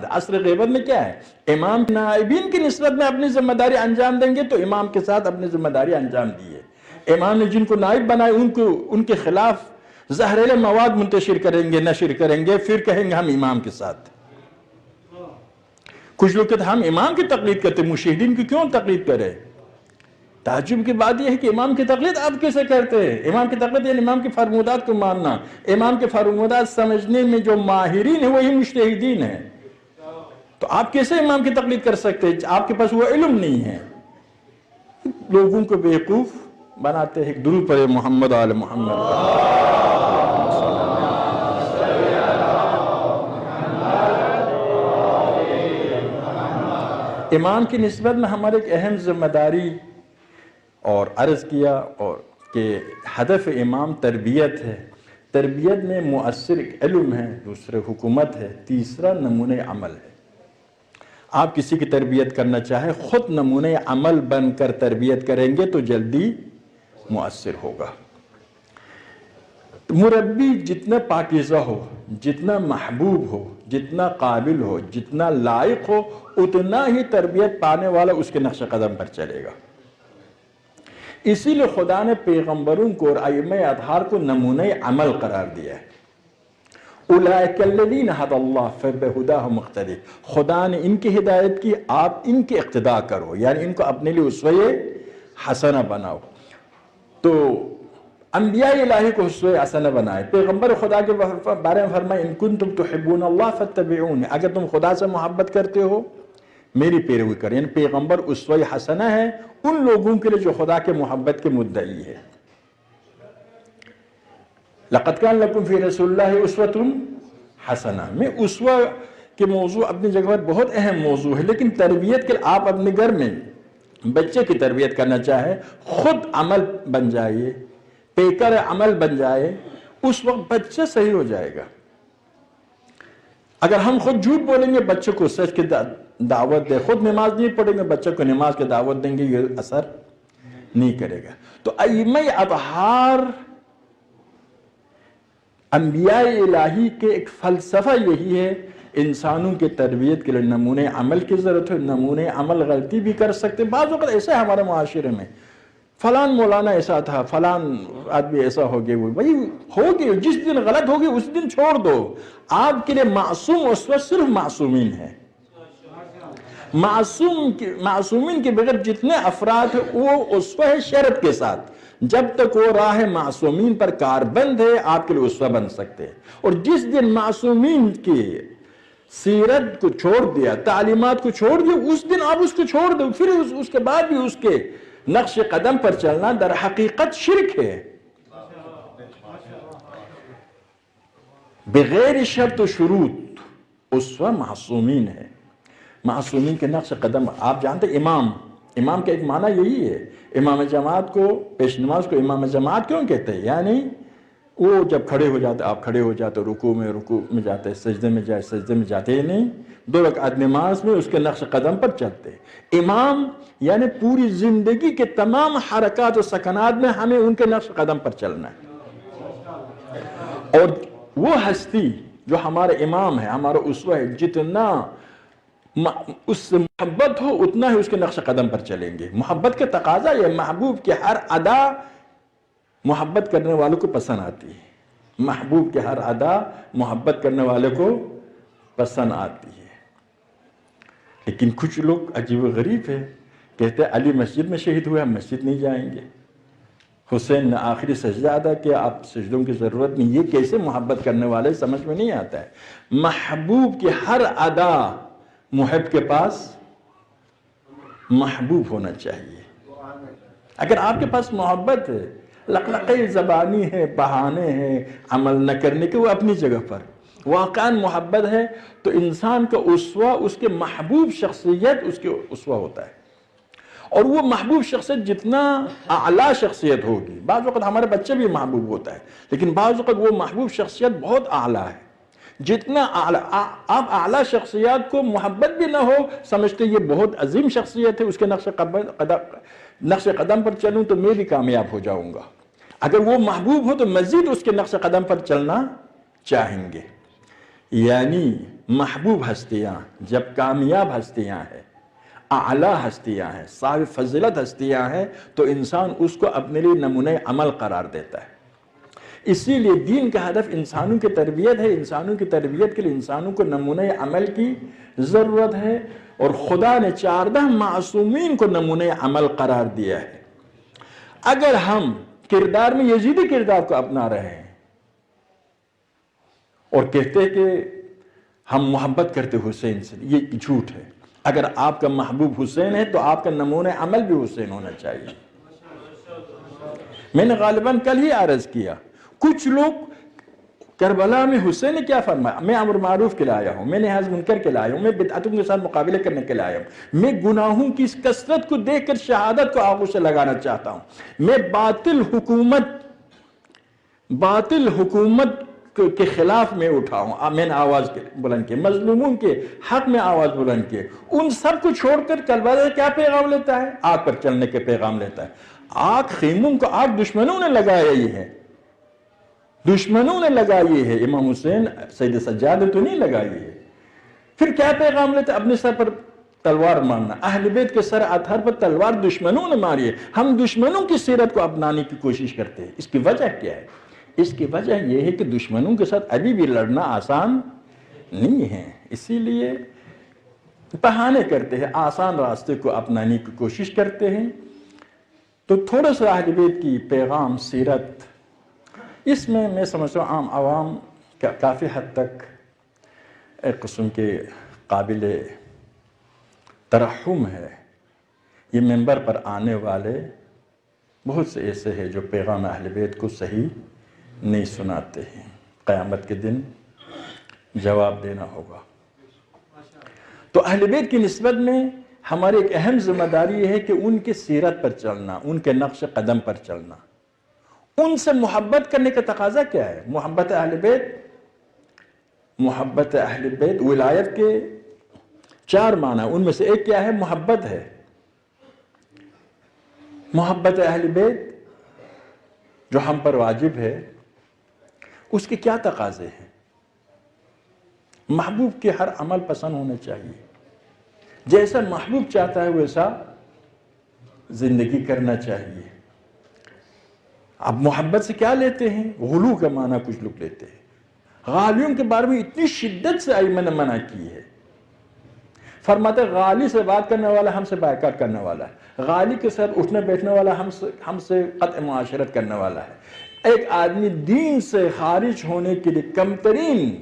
عصر غیبت میں کیا ہے؟ امام نائبین کی نسبت میں اپنی ذمہ داری انجام دیں گے تو امام کے ساتھ اپنی ذمہ داری انجام دیے. امام نے جن کو نائب بنائے ان کے خلاف زہریلے مواد منتشر کریں گے، نشر کریں گے، پھر کہیں گے ہم امام کے ساتھ. کچھ لوگ کہتے ہیں ہم امام کی تقلید کرتے، مشہدین کی کیوں تقلید کرے؟ تعجب کی بات یہ ہے کہ امام کی تقلید آپ کیسے کرتے ہیں؟ امام کی تقلید یعنی امام کی فرمودات کو ماننا. امام کے فرمودات سمجھنے میں جو ماہرین ہیں وہی مجتہدین ہیں. تو آپ کیسے امام کی تقلید کر سکتے ہیں؟ آپ کے پاس وہ علم نہیں ہے. لوگوں کو بیوقوف بناتے ہیں. درود پڑھے محمد آل محمد. امام کی نسبت میں ہمارے ایک اہم ذمہ داری اور عرض کیا اور کہ ہدف امام تربیت ہے. تربیت میں مؤثر علم ہے، دوسرے حکومت ہے، تیسرا نمونہ عمل ہے. آپ کسی کی تربیت کرنا چاہیں خود نمونہ عمل بن کر تربیت کریں گے تو جلدی مؤثر ہوگا. مربی جتنا پاکیزہ ہو، جتنا محبوب ہو، جتنا قابل ہو، جتنا لائق ہو، اتنا ہی تربیت پانے والا اس کے نقش قدم پر چلے گا. اسی لیے خدا نے پیغمبروں کو اور ائمہ اطہار کو نمونہ عمل قرار دیا ہے. اولئک الذین ھدی اللہ فبہداہ مقتدی. خدا نے ان کی ہدایت کی، آپ ان کے اقتداء کرو، یعنی ان کو اپنے لیے اسوہ حسنہ بناؤ. تو انبیاء الہی کو اسوہ حسنہ بنائے. پیغمبر خدا کے بارے میں فرمائے ان کنتم تحبون اللہ فاتبعونی. اگر تم خدا سے محبت کرتے ہو میری پیروی کریں. یعنی پیغمبر اسوہ حسنہ ہے ان لوگوں کے لیے جو خدا کے محبت کے مدعی ہے. لقد کان لکم فی رسول اللہ اسوۃ حسنہ میں اسوہ کے موضوع اپنی جگہ پر بہت اہم موضوع ہے، لیکن تربیت کے لیے آپ اپنے گھر میں بچے کی تربیت کرنا چاہیں خود عمل بن جائیے، پیکر عمل بن جائے، اس وقت بچہ صحیح ہو جائے گا. اگر ہم خود جھوٹ بولیں گے بچے کو سچ کی دعوت دیں، خود نماز نہیں پڑھیں گے بچے کو نماز کی دعوت دیں گے، یہ اثر نہیں کرے گا. تو ائمہ اطہار انبیاء الہی کے ایک فلسفہ یہی ہے انسانوں کے تربیت کے لیے نمونہ عمل کی ضرورت ہے. نمونہ عمل غلطی بھی کر سکتے. بعض وقت ایسا ہے ہمارے معاشرے میں فلان مولانا ایسا تھا، فلان آدمی ایسا ہو گیا. بھائی ہوگی، جس دن غلط ہوگی اس دن چھوڑ دو. آپ کے لیے معصوم اسوہ صرف معصومین ہے. معصومین کے بغیر جتنے افراد ہیں وہ اسوہ ہے شرط کے ساتھ. جب تک وہ راہ معصومین پر کاربند ہے آپ کے لیے اسوہ بن سکتے ہیں. اور جس دن معصومین کی سیرت کو چھوڑ دیا، تعلیمات کو چھوڑ دیا، اس دن آپ اس کو چھوڑ دو. پھر اس کے بعد بھی اس کے نقش قدم پر چلنا در حقیقت شرک ہے. بغیر شرط و شروط اسوہ معصومین ہے. معصومین کے نقش قدم آپ جانتے امام کا ایک معنی یہی ہے. امام جماعت کو، پیش نماز کو امام جماعت کیوں کہتے ہیں؟ یعنی وہ جب کھڑے ہو جاتے آپ کھڑے ہو جاتے، رکوع میں جاتے، سجدے میں جاتے ہی نہیں. 2 رکعت نماز میں اس کے نقش قدم پر چلتے. امام یعنی پوری زندگی کے تمام حرکات و سکنات میں ہمیں ان کے نقش قدم پر چلنا ہے. اور وہ ہستی جو ہمارے امام ہے، ہمارا اسوہ ہے، جتنا اس سے محبت ہو اتنا ہی اس کے نقش قدم پر چلیں گے. محبت کا تقاضا یہ محبوب کی ہر ادا محبت کرنے والوں کو پسند آتی ہے. محبوب کی ہر ادا محبت کرنے والے کو پسند آتی ہے. لیکن کچھ لوگ عجیب و غریب ہے، کہتے ہیں علی مسجد میں شہید ہوئے ہم مسجد نہیں جائیں گے. حسین نے آخری سجدہ ادا کیا، آپ سجدوں کی ضرورت نہیں. یہ کیسے محبت کرنے والے سمجھ میں نہیں آتا ہے. محبوب کی ہر ادا محب کے پاس محبوب ہونا چاہیے. اگر آپ کے پاس محبت ہے، لقلقے زبانی ہے، بہانے ہیں عمل نہ کرنے کے، وہ اپنی جگہ پر واقعاً محبت ہے تو انسان کا اسوہ اس کے محبوب شخصیت اس کے اسوہ ہوتا ہے. اور وہ محبوب شخصیت جتنا اعلیٰ شخصیت ہوگی، بعض وقت ہمارے بچے بھی محبوب ہوتا ہے لیکن بعض وقت وہ محبوب شخصیت بہت اعلیٰ ہے. جتنا آپ اعلیٰ شخصیات کو محبت بھی نہ ہو سمجھتے یہ بہت عظیم شخصیت ہے، اس کے نقش قدم پر چلوں تو میں بھی کامیاب ہو جاؤں گا. اگر وہ محبوب ہو تو مزید اس کے نقش قدم پر چلنا چاہیں گے. یعنی محبوب ہستیاں، جب کامیاب ہستیاں ہیں، اعلیٰ ہستیاں ہیں، صاحب فضیلت ہستیاں ہیں، تو انسان اس کو اپنے لیے نمونہ عمل قرار دیتا ہے۔ اسی لیے دین کا ہدف انسانوں کی تربیت ہے، انسانوں کی تربیت کے لیے انسانوں کو نمونہ عمل کی ضرورت ہے، اور خدا نے 14 معصومین کو نمونہ عمل قرار دیا ہے۔ اگر ہم کردار میں یزیدی کردار کو اپنا رہے ہیں اور کہتے ہیں کہ ہم محبت کرتے حسین سے، یہ جھوٹ ہے۔ اگر آپ کا محبوب حسین ہے تو آپ کا نمونہ عمل بھی حسین ہونا چاہیے۔ میں نے غالباً کل ہی عرض کیا، کچھ لوگ کربلا میں حسین نے کیا فرمایا، میں امر معروف کے لیے آیا ہوں، میں نہی منکر کے لیے آیا ہوں، میں بدعتوں کے ساتھ مقابلے کرنے کے لیے آیا ہوں، میں گناہوں کی اس کثرت کو دیکھ کر شہادت کو آنکھوں سے لگانا چاہتا ہوں، میں باطل حکومت کے خلاف میں اٹھا ہوں، میں نے آواز بلند کی، مظلوموں کے حق میں آواز بلند کی۔ ان سب کو چھوڑ کر کربلا سے کیا پیغام لیتا ہے؟ آگ پر چلنے کے پیغام لیتا ہے۔ آگ خیموں کو آگ دشمنوں نے لگایا ہی ہے، دشمنوں نے لگائی ہے، امام حسین سید سجاد نے تو نہیں لگائی ہے۔ پھر کیا پیغام لیتے؟ اپنے سر پر تلوار مارنا، اہل بیت کے سر اطہر پر تلوار دشمنوں نے ماری ہے۔ ہم دشمنوں کی سیرت کو اپنانے کی کوشش کرتے ہیں۔ اس کی وجہ کیا ہے؟ اس کی وجہ یہ ہے کہ دشمنوں کے ساتھ ابھی بھی لڑنا آسان نہیں ہے، اسی لیے بہانے کرتے ہیں، آسان راستے کو اپنانے کی کوشش کرتے ہیں۔ تو تھوڑا سا اہل بیت کی پیغام، سیرت، اس میں میں سمجھتا ہوں عام عوام کا کافی حد تک ایک قسم کے قابل ترحم ہے۔ یہ منبر پر آنے والے بہت سے ایسے ہیں جو پیغام اہل بیت کو صحیح نہیں سناتے ہیں۔ قیامت کے دن جواب دینا ہوگا۔ تو اہل بیت کی نسبت میں ہماری ایک اہم ذمہ داری یہ ہے کہ ان کی سیرت پر چلنا، ان کے نقش قدم پر چلنا۔ ان سے محبت کرنے کا تقاضا کیا ہے؟ محبت اہل بیت ولایت کے 4 معنی، ان میں سے ایک کیا ہے؟ محبت ہے۔ محبت اہل بیت جو ہم پر واجب ہے، اس کے کیا تقاضے ہیں؟ محبوب کے ہر عمل پسند ہونا چاہیے، جیسا محبوب چاہتا ہے ویسا زندگی کرنا چاہیے۔ اب محبت سے کیا لیتے ہیں؟ غلو کا معنی کچھ لوگ لیتے ہیں۔ غالیوں کے بارے میں اتنی شدت سے ائمہ نے منع کی ہے، فرماتے غالی سے بات کرنے والا ہم سے بائیکاٹ کرنے والا ہے، غالی کے ساتھ اٹھنے بیٹھنے والا ہم سے قطع معاشرت کرنے والا ہے۔ ایک آدمی دین سے خارج ہونے کے لیے کم ترین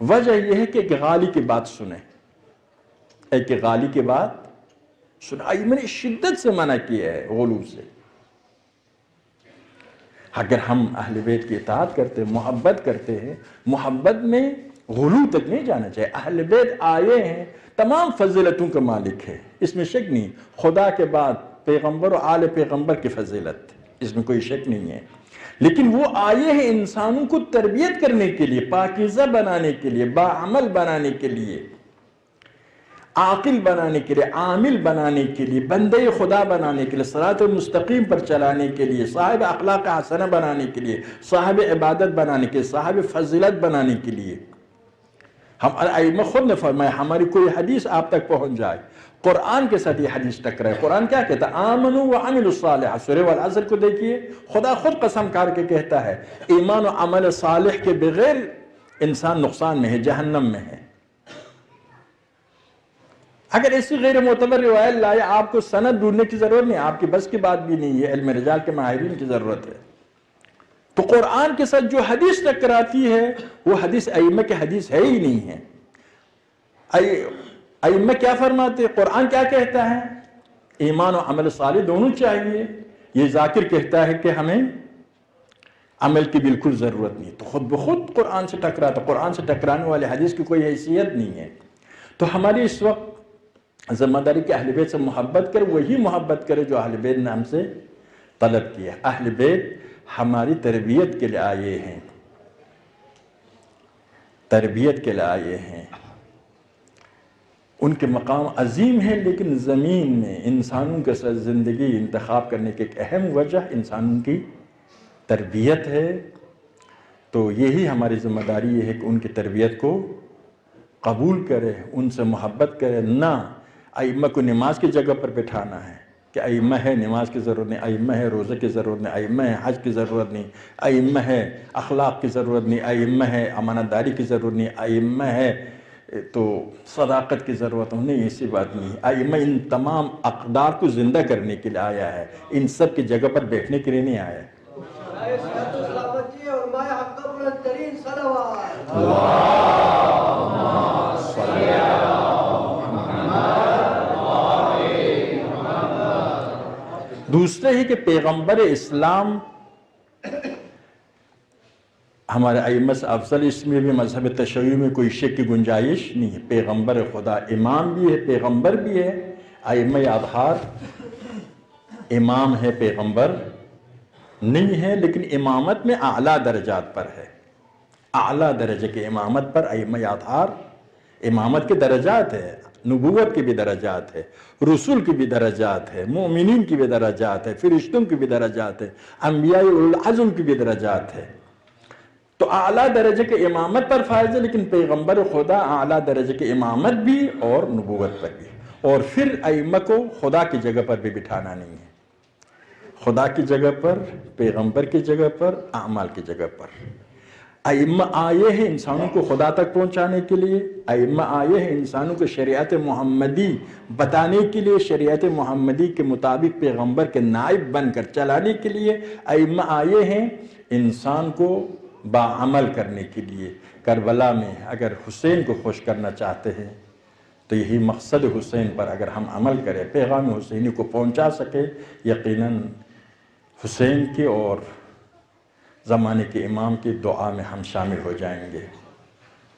وجہ یہ ہے کہ ایک غالی کی بات سنیں، ایک غالی کی بات سنیں۔ ائمہ نے شدت سے منع کیا ہے غلو سے۔ اگر ہم اہل بیت کی اطاعت کرتے ہیں، محبت کرتے ہیں، محبت میں غلو تک نہیں جانا چاہیے۔ اہل بیت آئے ہیں، تمام فضیلتوں کا مالک ہے، اس میں شک نہیں۔ خدا کے بعد پیغمبر و آل پیغمبر کی فضیلت، اس میں کوئی شک نہیں ہے۔ لیکن وہ آئے ہیں انسانوں کو تربیت کرنے کے لیے، پاکیزہ بنانے کے لیے، باعمل بنانے کے لیے، عاقل بنانے کے لیے، عامل بنانے کے لیے، بندے خدا بنانے کے لیے، صراط مستقیم پر چلانے کے لیے، صاحب اخلاق حسنہ بنانے کے لیے، صاحب عبادت بنانے کے لیے، صاحب فضیلت بنانے کے لیے۔ ہم ائمہ خود نے فرمایا ہماری کوئی حدیث آپ تک پہنچ جائے، قرآن کے ساتھ یہ حدیث ٹکرائے، قرآن کیا کہتا ہے؟ آمنوا وعملوا الصالحات، سورہ والعصر کو دیکھیے، خدا خود قسم کھا کے کہتا ہے ایمان و عمل صالح کے بغیر انسان نقصان میں ہے، جہنم میں ہے۔ اگر ایسی غیر معتبر روایت لائے، آپ کو سند ڈھونڈنے کی ضرورت نہیں، آپ کی بس کی بات بھی نہیں ہے، علم رجال کے ماہرین کی ضرورت ہے۔ تو قرآن کے ساتھ جو حدیث ٹکراتی ہے وہ حدیث ائمہ کی حدیث ہے ہی نہیں ہے۔ ائمہ کیا فرماتے ہیں؟ قرآن کیا کہتا ہے؟ ایمان و عمل صالح دونوں چاہیے۔ یہ ذاکر کہتا ہے کہ ہمیں عمل کی بالکل ضرورت نہیں، تو خود بخود قرآن سے ٹکراتا۔ قرآن سے ٹکرانے والے حدیث کی کوئی حیثیت نہیں ہے۔ تو ہماری اس وقت ذمہ داری کہ اہل بیت سے محبت کرے، وہی محبت کرے جو اہل بیت نے ہم سے طلب کیا۔ اہل بیت ہماری تربیت کے لیے آئے ہیں، تربیت کے لیے آئے ہیں۔ ان کے مقام عظیم ہے، لیکن زمین میں انسانوں کے ساتھ زندگی انتخاب کرنے کی ایک اہم وجہ انسانوں کی تربیت ہے۔ تو یہی ہماری ذمہ داری ہے کہ ان کی تربیت کو قبول کرے، ان سے محبت کرے، نہ ائمہ کو نماز کی جگہ پر بٹھانا ہے کہ ائمہ ہے نماز کی ضرورت نہیں، ائمہ ہے روزے کی ضرورت نہیں، ائمہ ہے حج کی ضرورت نہیں، ائمہ ہے اخلاق کی ضرورت نہیں، ائمہ ہے امانت داری کی ضرورت نہیں، ائمہ ہے تو صداقت کی ضرورت نہیں، ایسی بات نہیں۔ ائمہ ان تمام اقدار کو زندہ کرنے کے لیے آیا ہے، ان سب کی جگہ پر بیٹھنے کے لیے نہیں آیا ہے۔ دوسرے ہی کہ پیغمبر اسلام ہمارے ائمہ سے افضل، اس میں بھی مذہب تشیع میں کوئی شک کی گنجائش نہیں ہے۔ پیغمبر خدا امام بھی ہے، پیغمبر بھی ہے۔ ائمہ اطہار امام ہے، پیغمبر نہیں ہے، لیکن امامت میں اعلیٰ درجات پر ہے۔ اعلیٰ درجے کے امامت پر ائمہ اطہار، امامت کے درجات ہے، نبوت کے بھی درجات ہے، رسول کی بھی درجات ہے، مومنین کی بھی درجات ہے، فرشتوں کی بھی درجات ہے، انبیاء العظم کی بھی درجات ہے۔ تو اعلیٰ درجے کے امامت پر فائز ہے، لیکن پیغمبر خدا اعلیٰ درجے کے امامت بھی اور نبوت پر بھی۔ اور پھر ائمہ کو خدا کی جگہ پر بھی بٹھانا نہیں ہے، خدا کی جگہ پر، پیغمبر کی جگہ پر، اعمال کی جگہ پر۔ ائمہ آئے ہیں انسانوں کو خدا تک پہنچانے کے لیے، ائمہ آئے ہیں انسانوں کو شریعت محمدی بتانے کے لیے، شریعت محمدی کے مطابق پیغمبر کے نائب بن کر چلانے کے لیے، ائمہ آئے ہیں انسان کو باعمل کرنے کے لیے۔ کربلا میں اگر حسین کو خوش کرنا چاہتے ہیں تو یہی مقصد حسین پر اگر ہم عمل کریں، پیغام حسینی کو پہنچا سکے، یقیناً حسین کے اور زمانے کے امام کی دعا میں ہم شامل ہو جائیں گے۔